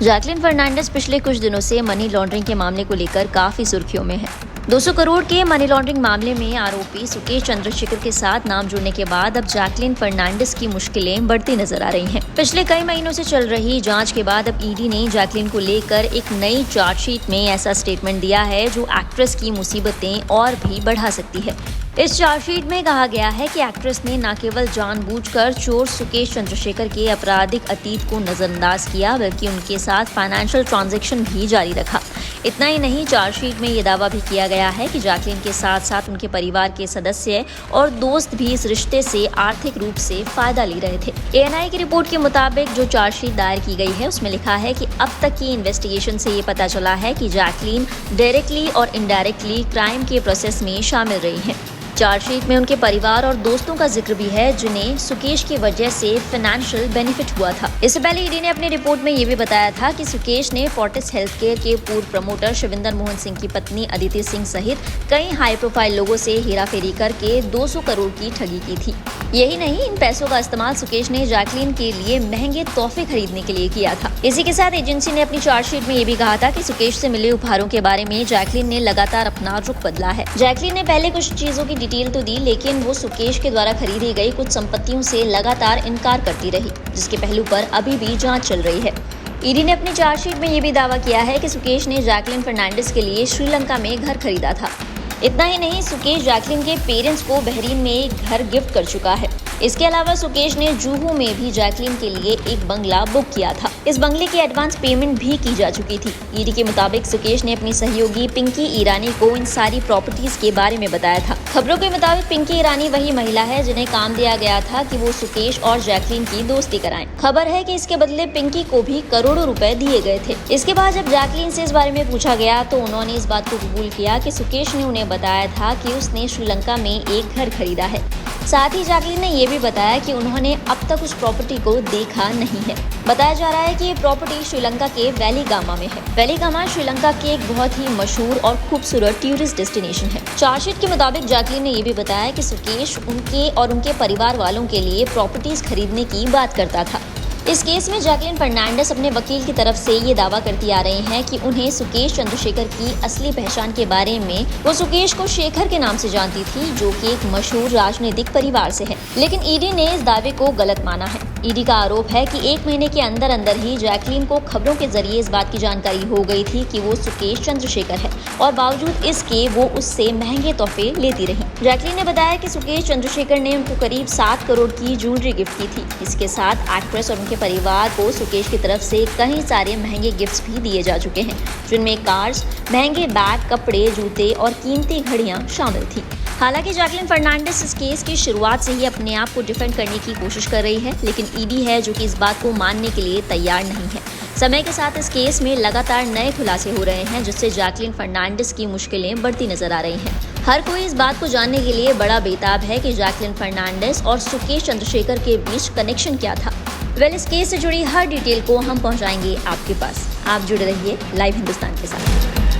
Jacqueline Fernandes पिछले कुछ दिनों से मनी लॉन्ड्रिंग के मामले को लेकर काफी सुर्खियों में है। 200 करोड़ के मनी लॉन्ड्रिंग मामले में आरोपी सुकेश चंद्रशेखर के साथ नाम जुड़ने के बाद अब जैकलिन फर्नांडिस की मुश्किलें बढ़ती नजर आ रही हैं। पिछले कई महीनों से चल रही जांच के बाद अब ईडी ने जैकलिन को लेकर एक नई चार्जशीट में ऐसा स्टेटमेंट दिया है जो एक्ट्रेस की मुसीबतें और भी बढ़ा सकती है। इस चार्जशीट में कहा गया है कि एक्ट्रेस ने न केवल जानबूझकर चोर सुकेश चंद्रशेखर के आपराधिक अतीत को नजरअंदाज किया, बल्कि उनके साथ फाइनेंशियल ट्रांजैक्शन भी जारी रखा। इतना ही नहीं, चार्जशीट में ये दावा भी किया गया है कि जैकलिन के साथ साथ उनके परिवार के सदस्य और दोस्त भी इस रिश्ते से आर्थिक रूप से फायदा ले रहे थे। एएनआई की रिपोर्ट के मुताबिक जो चार्जशीट दायर की गई है उसमें लिखा है कि अब तक की इन्वेस्टिगेशन से ये पता चला है कि जैकलिन डायरेक्टली और इनडायरेक्टली क्राइम के प्रोसेस में शामिल रही हैं। चार्जशीट में उनके परिवार और दोस्तों का जिक्र भी है जिन्हें सुकेश की वजह से फाइनेंशियल बेनिफिट हुआ था। इससे पहले ईडी ने अपनी रिपोर्ट में ये भी बताया था कि सुकेश ने फोर्टिस हेल्थकेयर के पूर्व प्रमोटर शिविंदर मोहन सिंह की पत्नी अदिति सिंह सहित कई हाई प्रोफाइल लोगों से हेराफेरी करके 200 करोड़ की ठगी की थी। यही नहीं, इन पैसों का इस्तेमाल सुकेश ने जैकलिन के लिए महंगे तोहफे खरीदने के लिए किया था। इसी के साथ एजेंसी ने अपनी चार्जशीट में ये भी कहा था कि सुकेश से मिले उपहारों के बारे में जैकलिन ने लगातार अपना रुख बदला है। जैकलिन ने पहले कुछ चीजों की डिटेल तो दी, लेकिन वो सुकेश के द्वारा खरीदी गई कुछ संपत्तियों से लगातार इनकार करती रही, जिसके पहलू पर अभी भी जांच चल रही है। ईडी ने अपनी चार्जशीट में ये भी दावा किया है कि सुकेश ने जैकलिन फर्नांडिस के लिए श्रीलंका में घर खरीदा था। इतना ही नहीं, सुकेश जैकलिन के पेरेंट्स को बहरीन में एक घर गिफ्ट कर चुका है। इसके अलावा सुकेश ने जुहू में भी जैकलिन के लिए एक बंगला बुक किया था। इस बंगले की एडवांस पेमेंट भी की जा चुकी थी। ईडी के मुताबिक सुकेश ने अपनी सहयोगी पिंकी ईरानी को इन सारी प्रॉपर्टीज के बारे में बताया था। खबरों के मुताबिक पिंकी ईरानी वही महिला है जिन्हें काम दिया गया था कि वो सुकेश और जैकलिन की दोस्ती कराएं। खबर है कि इसके बदले पिंकी को भी करोड़ों रुपए दिए गए थे। इसके बाद जब जैकलिन से इस बारे में पूछा गया तो उन्होंने इस बात को कबूल किया कि सुकेश ने उन्हें बताया था कि उसने श्रीलंका में एक घर खरीदा है। साथ ही जैकलिन ने यह भी बताया कि उन्होंने अब तक उस प्रॉपर्टी को देखा नहीं है। बताया जा रहा है कि ये प्रॉपर्टी श्रीलंका के वेलिगामा में है। वेलिगामा श्रीलंका के एक बहुत ही मशहूर और खूबसूरत टूरिस्ट डेस्टिनेशन है। चार्जशीट के मुताबिक जैकलिन ने यह भी बताया कि सुकेश उनके और उनके परिवार वालों के लिए प्रॉपर्टीज खरीदने की बात करता था। इस केस में जैकलिन फर्नांडिस अपने वकील की तरफ से ये दावा करती आ रही हैं कि उन्हें सुकेश चंद्रशेखर की असली पहचान के बारे में वो सुकेश को शेखर के नाम से जानती थी, जो कि एक मशहूर राजनीतिक परिवार से है। लेकिन ईडी ने इस दावे को गलत माना है। ईडी का आरोप है कि 1 महीने के अंदर अंदर ही जैकलिन को खबरों के जरिए इस बात की जानकारी हो गई थी कि वो सुकेश चंद्रशेखर है, और बावजूद इसके वो उससे महंगे तोहफे लेती रही। जैकलिन ने बताया कि सुकेश चंद्रशेखर ने उनको करीब 7 करोड़ की ज्वेलरी गिफ्ट की थी। इसके साथ एक्ट्रेस और उनके परिवार को सुकेश की तरफ से कई सारे महंगे गिफ्ट्स भी दिए जा चुके हैं, जिनमें कार्स, महंगे बैग, कपड़े, जूते और कीमती घड़ियां शामिल थी। हालांकि जैकलिन फर्नांडिस इस केस की शुरुआत से ही अपने आप को डिफेंड करने की कोशिश कर रही है, लेकिन ईडी है जो कि इस बात को मानने के लिए तैयार नहीं है। समय के साथ इस केस में लगातार नए खुलासे हो रहे हैं, जिससे जैकलिन फर्नांडिस की मुश्किलें बढ़ती नजर आ रही हैं। हर कोई इस बात को जानने के लिए बड़ा बेताब है कि जैकलिन फर्नांडिस और सुकेश चंद्रशेखर के बीच कनेक्शन क्या था। इस केस से जुड़ी हर डिटेल को हम पहुंचाएंगे आपके पास। आप जुड़े रहिए लाइव हिंदुस्तान के साथ।